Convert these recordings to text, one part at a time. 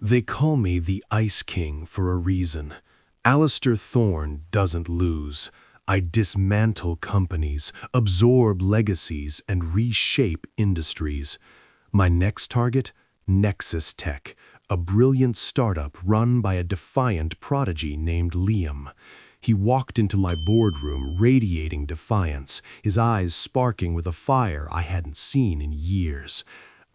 They call me the Ice King for a reason. Alistair Thorne doesn't lose. I dismantle companies, absorb legacies, and reshape industries. My next target? Nexus Tech, a brilliant startup run by a defiant prodigy named Liam. He walked into my boardroom radiating defiance, his eyes sparking with a fire I hadn't seen in years.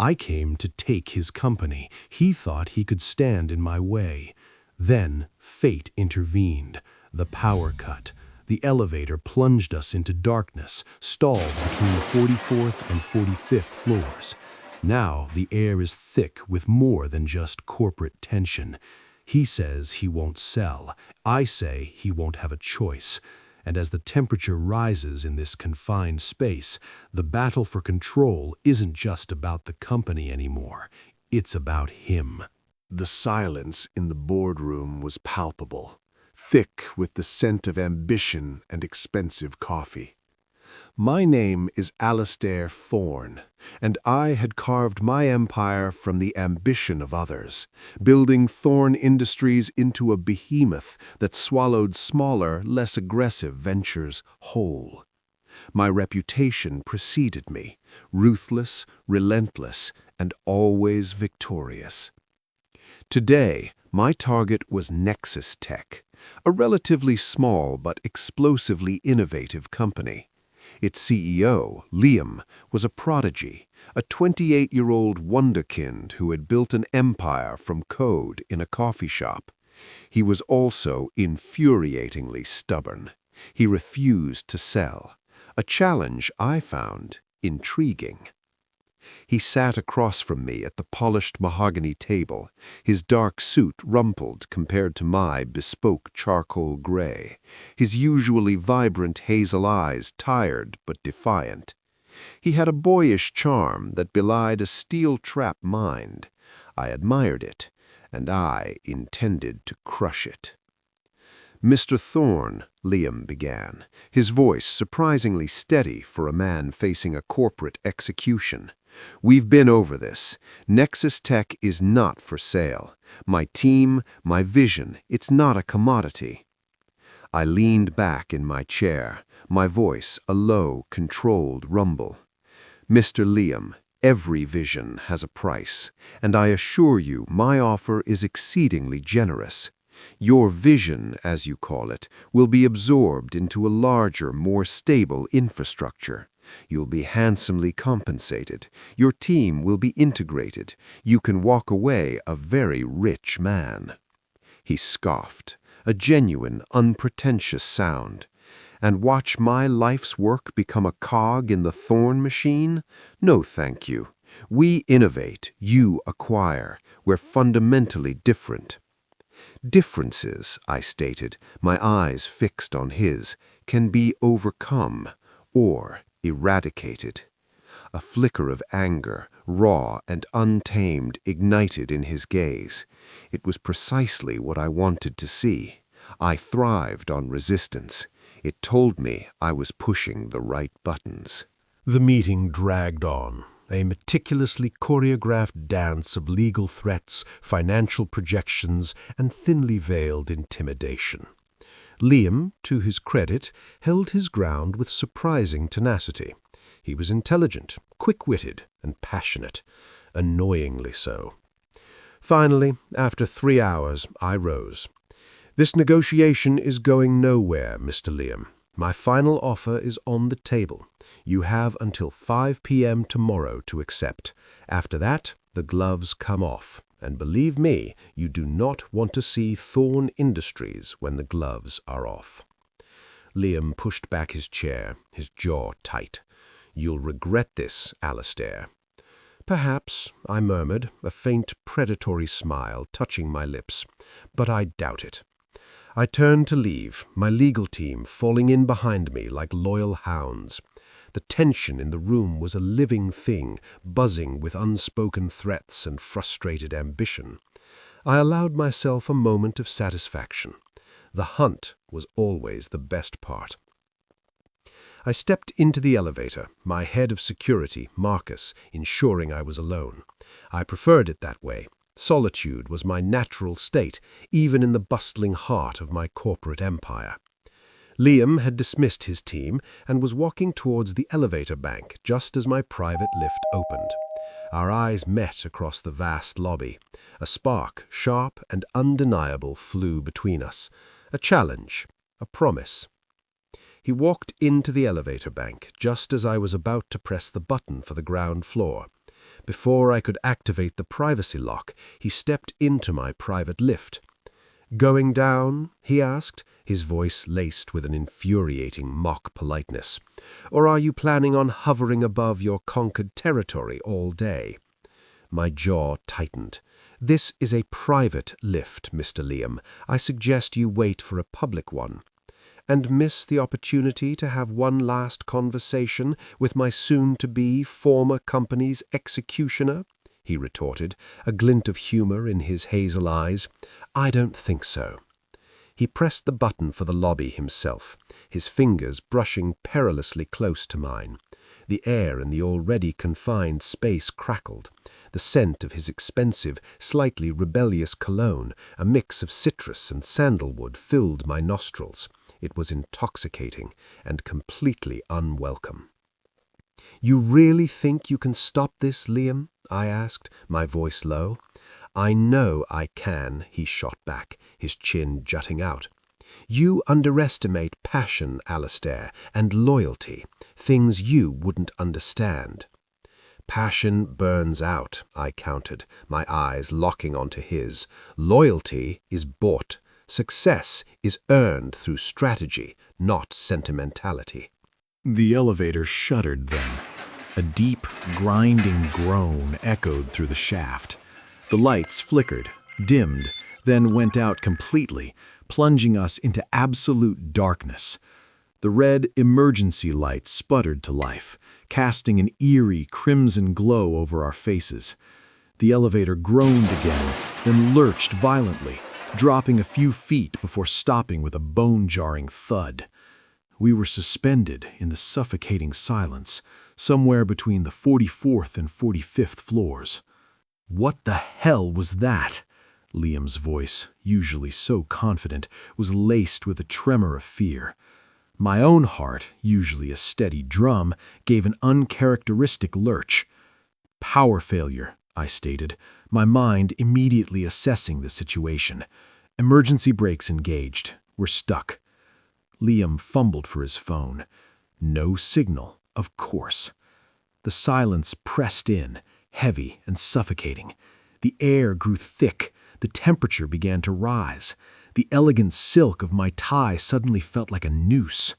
I came to take his company. He thought he could stand in my way. Then fate intervened. The power cut. The elevator plunged us into darkness, stalled between the 44th and 45th floors. Now the air is thick with more than just corporate tension. He says he won't sell. I say he won't have a choice. And as the temperature rises in this confined space, the battle for control isn't just about the company anymore. It's about him. The silence in the boardroom was palpable, thick with the scent of ambition and expensive coffee. My name is Alistair Thorne, and I had carved my empire from the ambition of others, building Thorne Industries into a behemoth that swallowed smaller, less aggressive ventures whole. My reputation preceded me, ruthless, relentless, and always victorious. Today, my target was Nexus Tech, a relatively small but explosively innovative company. Its CEO, Liam, was a prodigy, a 28-year-old wonderkind who had built an empire from code in a coffee shop. He was also infuriatingly stubborn. He refused to sell, a challenge I found intriguing. He sat across from me at the polished mahogany table, his dark suit rumpled compared to my bespoke charcoal gray, his usually vibrant hazel eyes tired but defiant. He had a boyish charm that belied a steel-trap mind. I admired it, and I intended to crush it. "Mr. Thorne," Liam began, his voice surprisingly steady for a man facing a corporate execution. "We've been over this. Nexus Tech is not for sale. My team, my vision, it's not a commodity." I leaned back in my chair, my voice a low, controlled rumble. "Mr. Liam, every vision has a price, and I assure you my offer is exceedingly generous. Your vision, as you call it, will be absorbed into a larger, more stable infrastructure. You'll be handsomely compensated. Your team will be integrated. You can walk away a very rich man." He scoffed, a genuine, unpretentious sound. "And watch my life's work become a cog in the Thorne machine? No, thank you. We innovate, you acquire. We're fundamentally different." "Differences," I stated, my eyes fixed on his, "can be overcome or eradicated." A flicker of anger, raw and untamed, ignited in his gaze. It was precisely what I wanted to see. I thrived on resistance. It told me I was pushing the right buttons. The meeting dragged on, a meticulously choreographed dance of legal threats, financial projections, and thinly veiled intimidation. Liam, to his credit, held his ground with surprising tenacity. He was intelligent, quick-witted, and passionate, annoyingly so. Finally, after 3 hours, I rose. "This negotiation is going nowhere, Mr. Liam. My final offer is on the table. You have until 5 p.m. tomorrow to accept. After that, the gloves come off. And believe me, you do not want to see Thorne Industries when the gloves are off." Liam pushed back his chair, his jaw tight. "You'll regret this, Alistair." "Perhaps," I murmured, a faint predatory smile touching my lips, "but I doubt it." I turned to leave, my legal team falling in behind me like loyal hounds. The tension in the room was a living thing, buzzing with unspoken threats and frustrated ambition. I allowed myself a moment of satisfaction. The hunt was always the best part. I stepped into the elevator, my head of security, Marcus, ensuring I was alone. I preferred it that way. Solitude was my natural state, even in the bustling heart of my corporate empire. Liam had dismissed his team and was walking towards the elevator bank just as my private lift opened. Our eyes met across the vast lobby. A spark, sharp and undeniable, flew between us. A challenge, a promise. He walked into the elevator bank just as I was about to press the button for the ground floor. Before I could activate the privacy lock, he stepped into my private lift. "Going down?" he asked, his voice laced with an infuriating mock politeness. "Or are you planning on hovering above your conquered territory all day?" My jaw tightened. "This is a private lift, Mr. Liam. I suggest you wait for a public one." "And miss the opportunity to have one last conversation with my soon-to-be former company's executioner?" he retorted, a glint of humor in his hazel eyes. "I don't think so." He pressed the button for the lobby himself, his fingers brushing perilously close to mine. The air in the already confined space crackled. The scent of his expensive, slightly rebellious cologne, a mix of citrus and sandalwood, filled my nostrils. It was intoxicating and completely unwelcome. "You really think you can stop this, Liam?" I asked, my voice low. "I know I can," he shot back, his chin jutting out. "You underestimate passion, Alistair, and loyalty, things you wouldn't understand." "Passion burns out," I countered, my eyes locking onto his. "Loyalty is bought. Success is earned through strategy, not sentimentality." The elevator shuddered then. A deep, grinding groan echoed through the shaft. The lights flickered, dimmed, then went out completely, plunging us into absolute darkness. The red emergency light sputtered to life, casting an eerie crimson glow over our faces. The elevator groaned again, then lurched violently, dropping a few feet before stopping with a bone-jarring thud. We were suspended in the suffocating silence, somewhere between the 44th and 45th floors. "What the hell was that?" Liam's voice, usually so confident, was laced with a tremor of fear. My own heart, usually a steady drum, gave an uncharacteristic lurch. "Power failure," I stated, my mind immediately assessing the situation. "Emergency brakes engaged. We're stuck." Liam fumbled for his phone. No signal, of course. The silence pressed in, heavy and suffocating. The air grew thick. The temperature began to rise. The elegant silk of my tie suddenly felt like a noose.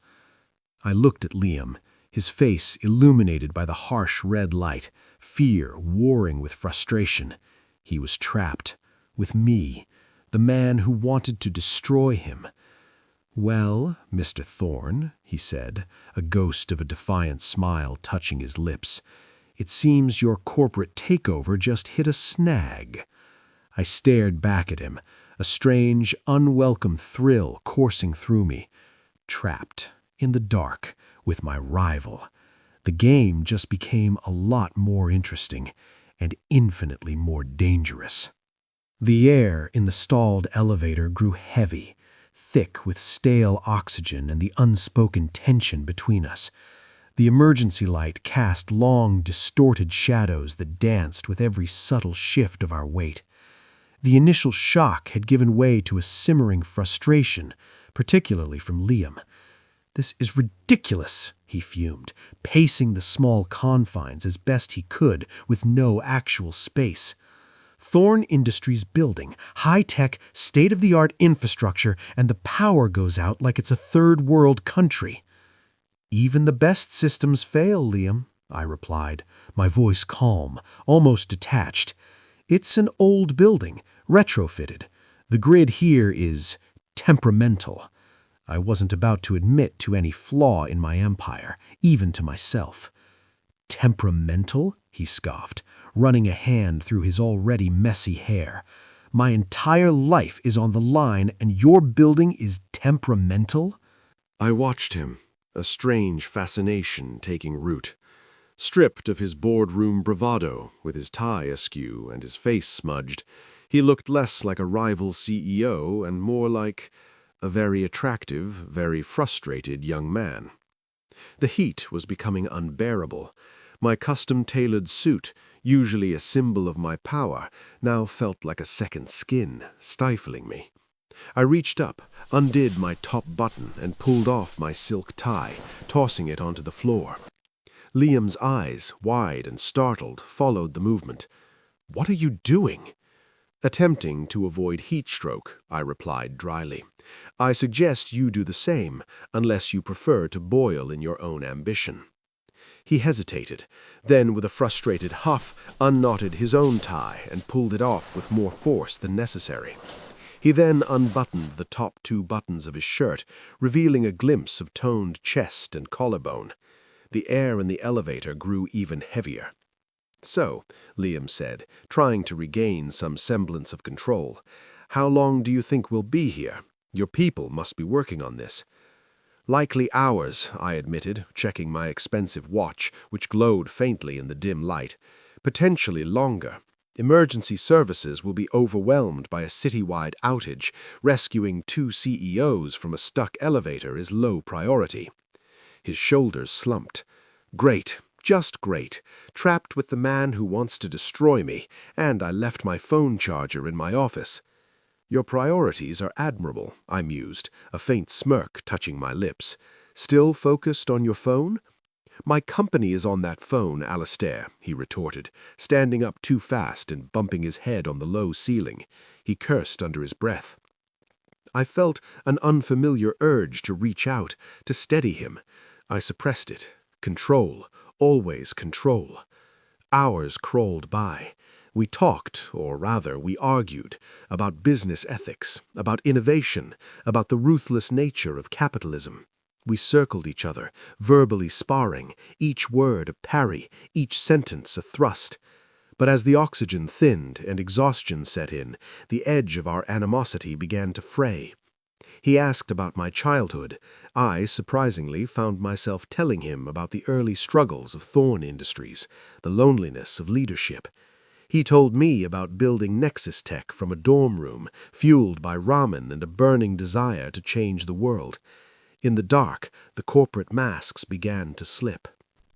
I looked at Liam, his face illuminated by the harsh red light, fear warring with frustration. He was trapped. With me, the man who wanted to destroy him. "Well, Mr. Thorne," he said, a ghost of a defiant smile touching his lips, "it seems your corporate takeover just hit a snag." I stared back at him, a strange, unwelcome thrill coursing through me. Trapped, in the dark, with my rival. The game just became a lot more interesting and infinitely more dangerous. The air in the stalled elevator grew heavy, thick with stale oxygen and the unspoken tension between us. The emergency light cast long, distorted shadows that danced with every subtle shift of our weight. The initial shock had given way to a simmering frustration, particularly from Liam. "This is ridiculous," he fumed, pacing the small confines as best he could with no actual space. "Thorne Industries building, high-tech, state-of-the-art infrastructure, and the power goes out like it's a third-world country." "Even the best systems fail, Liam," I replied, my voice calm, almost detached. "It's an old building, retrofitted. The grid here is temperamental." I wasn't about to admit to any flaw in my empire, even to myself. "Temperamental?" he scoffed, running a hand through his already messy hair. "My entire life is on the line, and your building is temperamental?" I watched him, a strange fascination taking root. Stripped of his boardroom bravado, with his tie askew and his face smudged, he looked less like a rival CEO and more like a very attractive, very frustrated young man. The heat was becoming unbearable. My custom-tailored suit, usually a symbol of my power, now felt like a second skin, stifling me. I reached up, undid my top button, and pulled off my silk tie, tossing it onto the floor. Liam's eyes, wide and startled, followed the movement. "What are you doing?" "Attempting to avoid heat stroke," I replied dryly. "I suggest you do the same, unless you prefer to boil in your own ambition." He hesitated, then with a frustrated huff unknotted his own tie and pulled it off with more force than necessary. He then unbuttoned the top 2 buttons of his shirt, revealing a glimpse of toned chest and collarbone. The air in the elevator grew even heavier. "So," Liam said, trying to regain some semblance of control, "how long do you think we'll be here? Your people must be working on this." "Likely hours," I admitted, checking my expensive watch, which glowed faintly in the dim light. "Potentially longer. Emergency services will be overwhelmed by a citywide outage. Rescuing 2 CEOs from a stuck elevator is low priority." His shoulders slumped. "Great, just great. Trapped with the man who wants to destroy me, and I left my phone charger in my office." "Your priorities are admirable," I mused, a faint smirk touching my lips. "Still focused on your phone?" "My company is on that phone, Alistair," he retorted, standing up too fast and bumping his head on the low ceiling. He cursed under his breath. I felt an unfamiliar urge to reach out, to steady him. I suppressed it. Control, always control. Hours crawled by. We talked, or rather, we argued, about business ethics, about innovation, about the ruthless nature of capitalism. We circled each other, verbally sparring, each word a parry, each sentence a thrust. But as the oxygen thinned and exhaustion set in, the edge of our animosity began to fray. He asked about my childhood. I, surprisingly, found myself telling him about the early struggles of Thorne Industries, the loneliness of leadership. He told me about building Nexus Tech from a dorm room, fueled by ramen and a burning desire to change the world. In the dark, the corporate masks began to slip.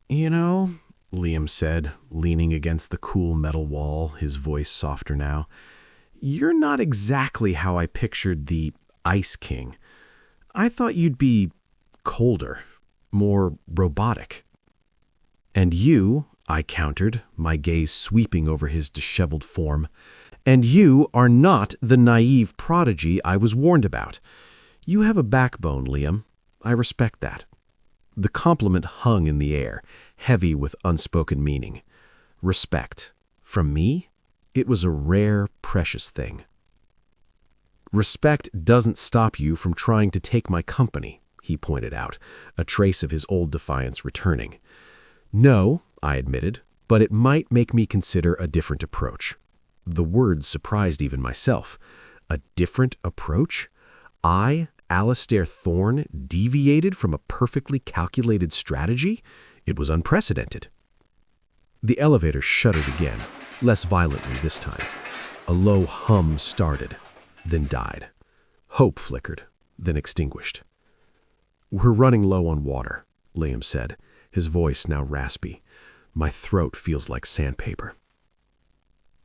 "You know," Liam said, leaning against the cool metal wall, his voice softer now, "you're not exactly how I pictured the Ice King. I thought you'd be colder, more robotic." "And you," I countered, my gaze sweeping over his disheveled form, "and you are not the naive prodigy I was warned about. You have a backbone, Liam. I respect that." The compliment hung in the air, heavy with unspoken meaning. Respect. From me? It was a rare, precious thing. "Respect doesn't stop you from trying to take my company," he pointed out, a trace of his old defiance returning. "No," I admitted, "but it might make me consider a different approach." The words surprised even myself. A different approach? I, Alistair Thorne, deviated from a perfectly calculated strategy? It was unprecedented. The elevator shuddered again, less violently this time. A low hum started, then died. Hope flickered, then extinguished. "We're running low on water," Liam said, his voice now raspy. "My throat feels like sandpaper."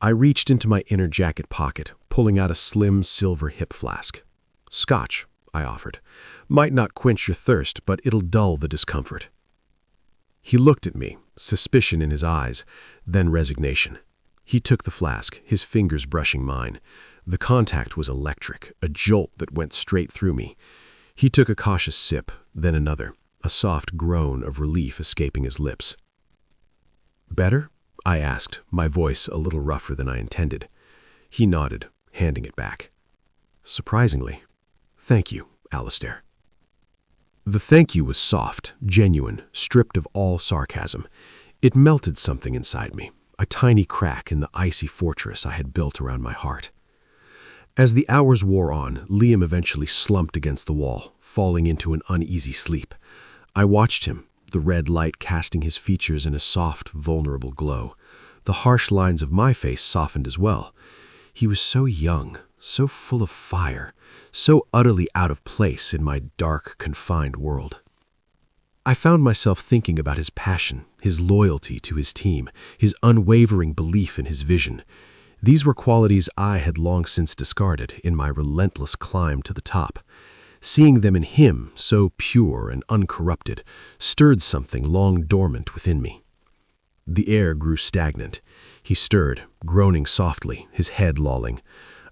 I reached into my inner jacket pocket, pulling out a slim silver hip flask. "Scotch," I offered. "Might not quench your thirst, but it'll dull the discomfort." He looked at me, suspicion in his eyes, then resignation. He took the flask, his fingers brushing mine. The contact was electric, a jolt that went straight through me. He took a cautious sip, then another, a soft groan of relief escaping his lips. "Better?" I asked, my voice a little rougher than I intended. He nodded, handing it back. "Surprisingly. Thank you, Alistair." The thank you was soft, genuine, stripped of all sarcasm. It melted something inside me, a tiny crack in the icy fortress I had built around my heart. As the hours wore on, Liam eventually slumped against the wall, falling into an uneasy sleep. I watched him, the red light casting his features in a soft, vulnerable glow. The harsh lines of my face softened as well. He was so young, so full of fire, so utterly out of place in my dark, confined world. I found myself thinking about his passion, his loyalty to his team, his unwavering belief in his vision. These were qualities I had long since discarded in my relentless climb to the top. Seeing them in him, so pure and uncorrupted, stirred something long dormant within me. The air grew stagnant. He stirred, groaning softly, his head lolling.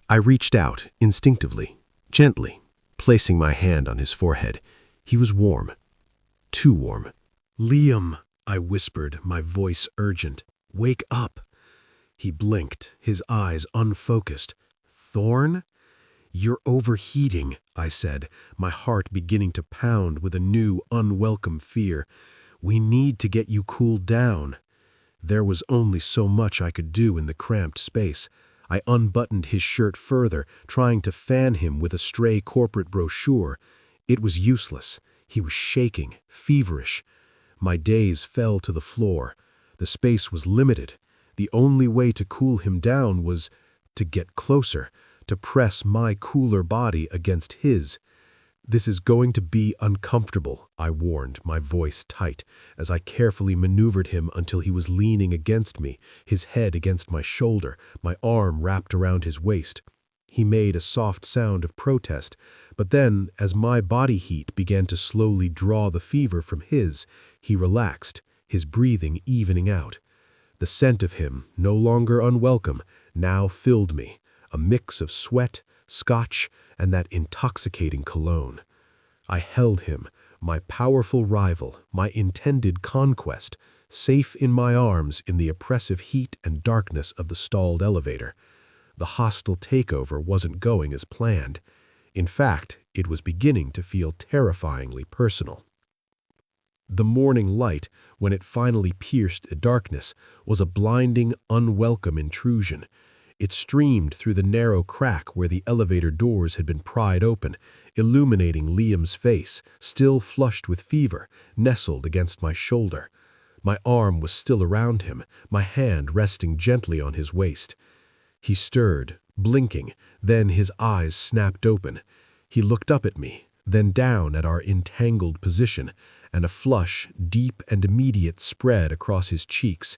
I reached out, instinctively, gently, placing my hand on his forehead. He was warm. Too warm. "Liam," I whispered, my voice urgent. "Wake up." He blinked, his eyes unfocused. "Thorne?" "You're overheating," I said, my heart beginning to pound with a new, unwelcome fear. "We need to get you cooled down." There was only so much I could do in the cramped space. I unbuttoned his shirt further, trying to fan him with a stray corporate brochure. It was useless. He was shaking, feverish. My gaze fell to the floor. The space was limited. The only way to cool him down was to get closer, to press my cooler body against his. "This is going to be uncomfortable," I warned, my voice tight, as I carefully maneuvered him until he was leaning against me, his head against my shoulder, my arm wrapped around his waist. He made a soft sound of protest, but then, as my body heat began to slowly draw the fever from his, he relaxed, his breathing evening out. The scent of him, no longer unwelcome, now filled me, a mix of sweat, scotch, and that intoxicating cologne. I held him, my powerful rival, my intended conquest, safe in my arms in the oppressive heat and darkness of the stalled elevator. The hostile takeover wasn't going as planned. In fact, it was beginning to feel terrifyingly personal. The morning light, when it finally pierced the darkness, was a blinding, unwelcome intrusion. It streamed through the narrow crack where the elevator doors had been pried open, illuminating Liam's face, still flushed with fever, nestled against my shoulder. My arm was still around him, my hand resting gently on his waist. He stirred, blinking, then his eyes snapped open. He looked up at me, then down at our entangled position, and a flush, deep and immediate, spread across his cheeks.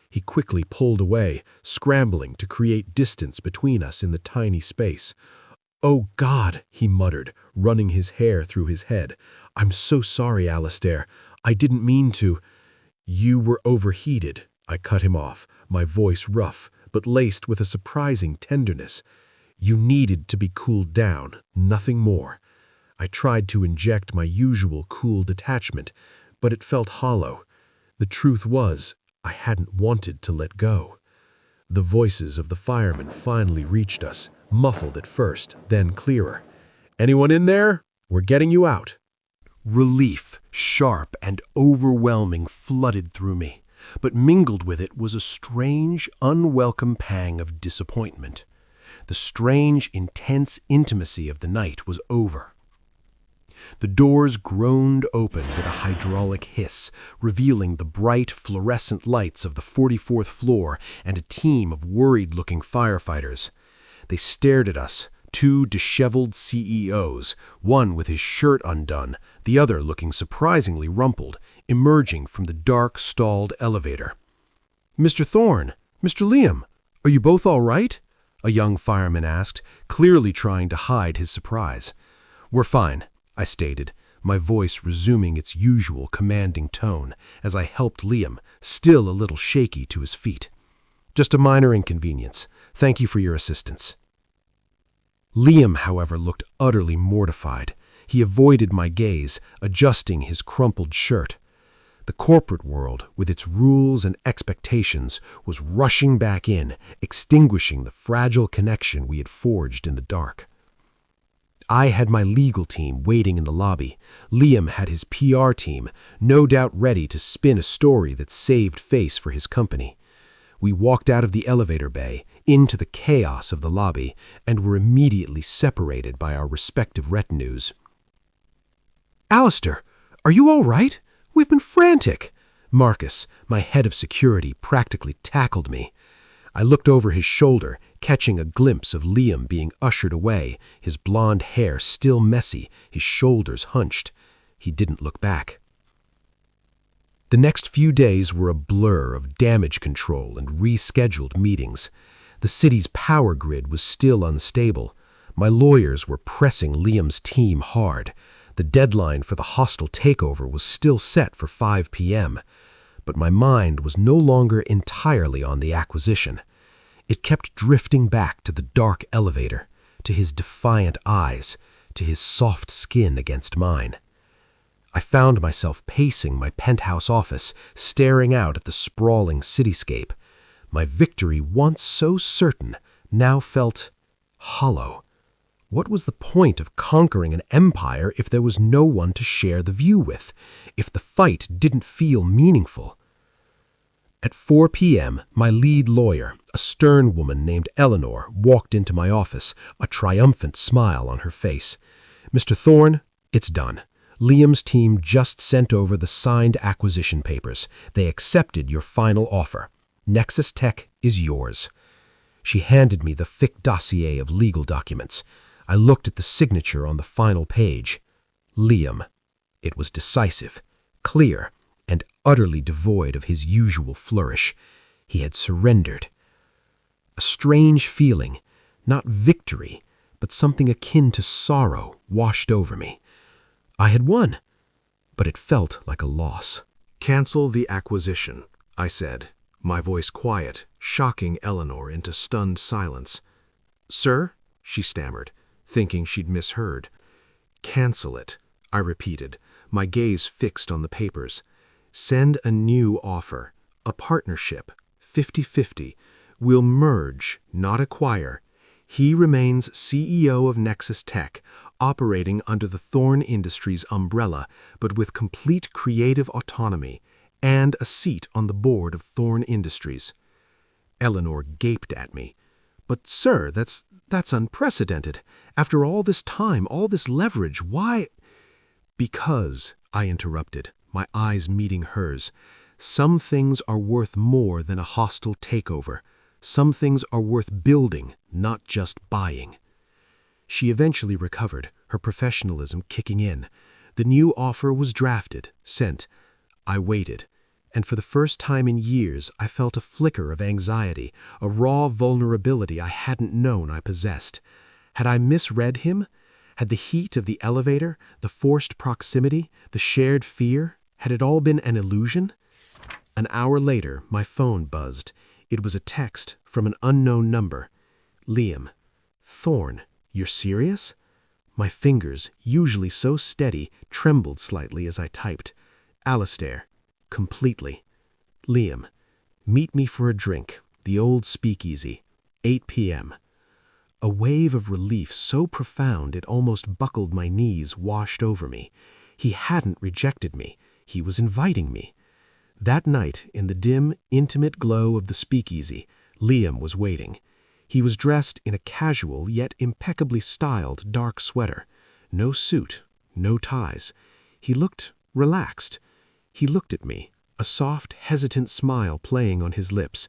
He quickly pulled away, scrambling to create distance between us in the tiny space. "Oh, God," he muttered, running his hair through his head. "I'm so sorry, Alistair. I didn't mean to." "You were overheated," I cut him off, my voice rough, but laced with a surprising tenderness. "You needed to be cooled down, nothing more." I tried to inject my usual cool detachment, but it felt hollow. The truth was, I hadn't wanted to let go. The voices of the firemen finally reached us, muffled at first, then clearer. "Anyone in there? We're getting you out." Relief, sharp and overwhelming, flooded through me, but mingled with it was a strange, unwelcome pang of disappointment. The strange, intense intimacy of the night was over. The doors groaned open with a hydraulic hiss, revealing the bright, fluorescent lights of the 44th floor and a team of worried-looking firefighters. They stared at us, two disheveled CEOs, one with his shirt undone, the other looking surprisingly rumpled, emerging from the dark, stalled elevator. "Mr. Thorne, Mr. Liam, are you both all right?" a young fireman asked, clearly trying to hide his surprise. "We're fine," I stated, my voice resuming its usual commanding tone as I helped Liam, still a little shaky, to his feet. "Just a minor inconvenience. Thank you for your assistance." Liam, however, looked utterly mortified. He avoided my gaze, adjusting his crumpled shirt. The corporate world, with its rules and expectations, was rushing back in, extinguishing the fragile connection we had forged in the dark. I had my legal team waiting in the lobby. Liam had his PR team, no doubt ready to spin a story that saved face for his company. We walked out of the elevator bay, into the chaos of the lobby, and were immediately separated by our respective retinues. "Alistair, are you all right? We've been frantic. Marcus, my head of security, practically tackled me. I looked over his shoulder, catching a glimpse of Liam being ushered away, his blonde hair still messy, his shoulders hunched. He didn't look back. The next few days were a blur of damage control and rescheduled meetings. The city's power grid was still unstable. My lawyers were pressing Liam's team hard. The deadline for the hostile takeover was still set for 5 p.m., but my mind was no longer entirely on the acquisition. It kept drifting back to the dark elevator, to his defiant eyes, to his soft skin against mine. I found myself pacing my penthouse office, staring out at the sprawling cityscape. My victory, once so certain, now felt hollow. What was the point of conquering an empire if there was no one to share the view with, if the fight didn't feel meaningful? At 4 p.m., my lead lawyer, a stern woman named Eleanor, walked into my office, a triumphant smile on her face. "Mr. Thorne, it's done. Liam's team just sent over the signed acquisition papers. They accepted your final offer. Nexus Tech is yours." She handed me the thick dossier of legal documents. I looked at the signature on the final page. Liam. It was decisive, clear, and utterly devoid of his usual flourish. He had surrendered. A strange feeling, not victory, but something akin to sorrow, washed over me. I had won, but it felt like a loss. "Cancel the acquisition," I said, my voice quiet, shocking Eleanor into stunned silence. "Sir?" she stammered, thinking she'd misheard. "Cancel it," I repeated, my gaze fixed on the papers. "Send a new offer, a partnership, 50-50. We'll merge, not acquire. He remains CEO of Nexus Tech, operating under the Thorne Industries umbrella, but with complete creative autonomy, and a seat on the board of Thorne Industries." Eleanor gaped at me. "But sir, that's unprecedented. After all this time, all this leverage, why—" "Because," I interrupted, my eyes meeting hers, "some things are worth more than a hostile takeover. Some things are worth building, not just buying." She eventually recovered, her professionalism kicking in. The new offer was drafted, sent. I waited, and for the first time in years I felt a flicker of anxiety, a raw vulnerability I hadn't known I possessed. Had I misread him? Had the heat of the elevator, the forced proximity, the shared fear, had it all been an illusion? An hour later, my phone buzzed. It was a text from an unknown number. "Liam. Thorne, you're serious?" My fingers, usually so steady, trembled slightly as I typed. "Alistair. Completely. Liam. Meet me for a drink, the old speakeasy, 8 p.m. A wave of relief so profound it almost buckled my knees washed over me. He hadn't rejected me. He was inviting me. That night, in the dim, intimate glow of the speakeasy, Liam was waiting. He was dressed in a casual yet impeccably styled dark sweater. No suit, no ties. He looked relaxed. He looked at me, a soft, hesitant smile playing on his lips.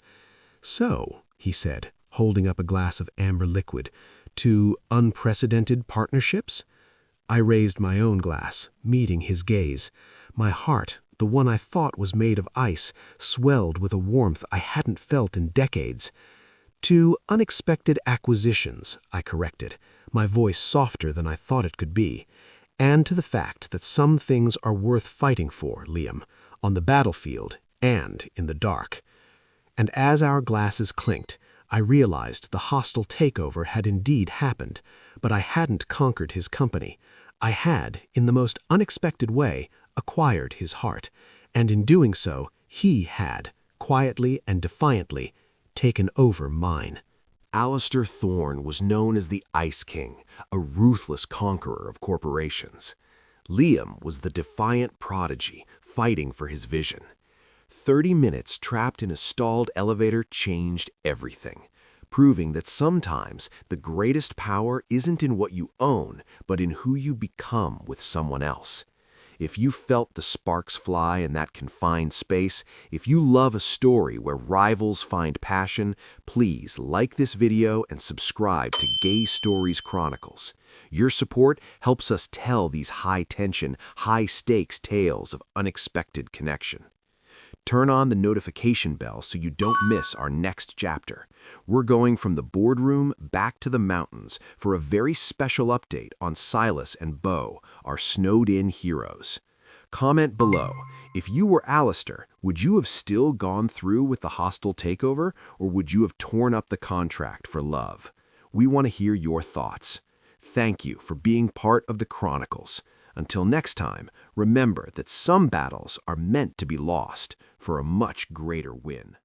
"So," he said, holding up a glass of amber liquid, "to unprecedented partnerships?" I raised my own glass, meeting his gaze. My heart, the one I thought was made of ice, swelled with a warmth I hadn't felt in decades. "To unexpected acquisitions," I corrected, my voice softer than I thought it could be, "and to the fact that some things are worth fighting for, Liam, on the battlefield and in the dark." And as our glasses clinked, I realized the hostile takeover had indeed happened, but I hadn't conquered his company. I had, in the most unexpected way, acquired his heart, and in doing so, he had, quietly and defiantly, taken over mine. Alistair Thorne was known as the Ice King, a ruthless conqueror of corporations. Liam was the defiant prodigy fighting for his vision. 30 minutes trapped in a stalled elevator changed everything, proving that sometimes the greatest power isn't in what you own, but in who you become with someone else. If you felt the sparks fly in that confined space, if you love a story where rivals find passion, please like this video and subscribe to Gay Stories Chronicles. Your support helps us tell these high-tension, high-stakes tales of unexpected connection. Turn on the notification bell so you don't miss our next chapter. We're going from the boardroom back to the mountains for a very special update on Silas and Bo, our snowed-in heroes. Comment below. If you were Alistair, would you have still gone through with the hostile takeover, or would you have torn up the contract for love? We want to hear your thoughts. Thank you for being part of the Chronicles. Until next time, remember that some battles are meant to be lost for a much greater win.